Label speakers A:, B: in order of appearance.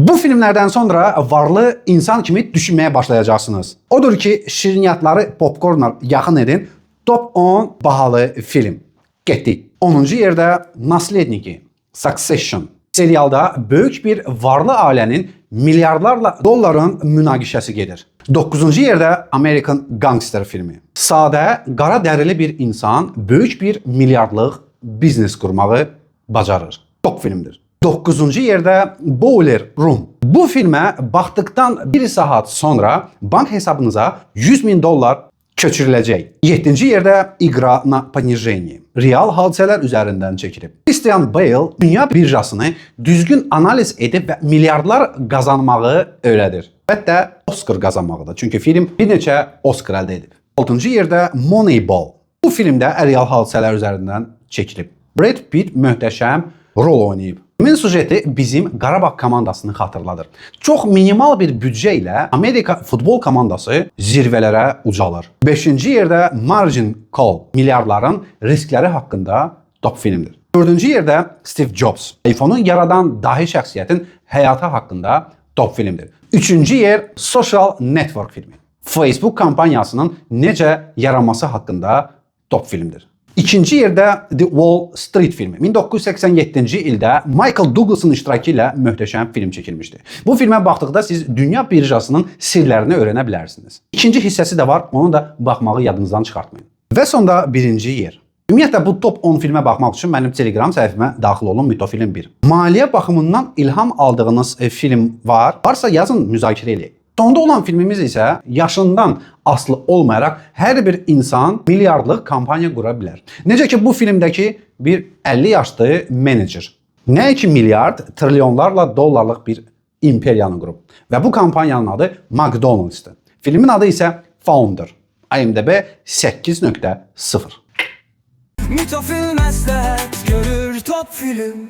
A: Bu filmlerden sonra varlı insan kimi düşünmeye başlayacaksınız. Odur ki şirniyyatları popcornla yaxın edin. Top 10 bahalı film. Getdik. 10-cu yerdə Nasledniki, Succession. Serialda böyük bir varlı ailenin milyarlarla dolların münaqişəsi gedir. 9-cu yerdə American Gangster filmi. Sadə, qara dərili bir insan böyük bir milyardlıq biznes qurmağı bacarır. Top filmdir. 9-cu yerdə Boiler Room. Bu filmə baxdıqdan 1 saat sonra bank hesabınıza $100.000 köçürüləcək. 7-ci yerdə İqra na Понижение. Real hadisələr üzərindən çəkilib. Christian Bale dünya birjasını düzgün analiz edib və milyardlar qazanmağı öyrədir. Hətta Oscar qazanmağı da. Çünki film bir neçə Oscar əldə edib. 6-cı yerdə Moneyball. Bu filmdə real hadisələr üzərindən çəkilib. Brad Pitt möhtəşəm rol oynayıb. Filmin sujeti bizim Qarabağ komandasını xatırladır. Çox minimal bir büdcə ilə Amerika futbol komandası zirvələrə ucalır. 5-ci yerdə Margin Call. Milyardların riskləri haqqında top filmdir. 4-cü yerdə Steve Jobs. iPhone-u yaradan dahi şəxsiyyətin həyatı haqqında top filmdir. 3-cü yer Social Network filmi. Facebook kampaniyasının necə yaranması haqqında top filmdir. İkinci yerdə The Wall Street filmi. 1987-ci ildə Michael Douglas'ın iştirakı ilə möhtəşəm film çəkilmişdi. Bu filmə baxdıqda siz dünya birjasının sirlərini öyrənə bilərsiniz. İkinci hissəsi də var, onu da baxmağı yadınızdan çıxartmayın. Və sonda birinci yer. Ümumiyyətlə bu top 10 filmə baxmaq üçün mənim Telegram səhifəmə daxil olun, Mitofilm 1. Maliyyə baxımından ilham aldığınız film varsa yazın, müzakirə edək. Sonda olan filmimiz isə yaşından aslı olmayaraq hər bir insan milyardlıq kampaniya qura bilər. Necə ki bu filmdəki bir 50 yaşlı menecer. Nə ki milyard, trilyonlarla dollarlıq bir imperiyanı qurub. Və bu kampaniyanın adı McDonald's'dır. Filmin adı isə Founder. IMDb 8.0.
B: Mitofilm məsləhət görür top film.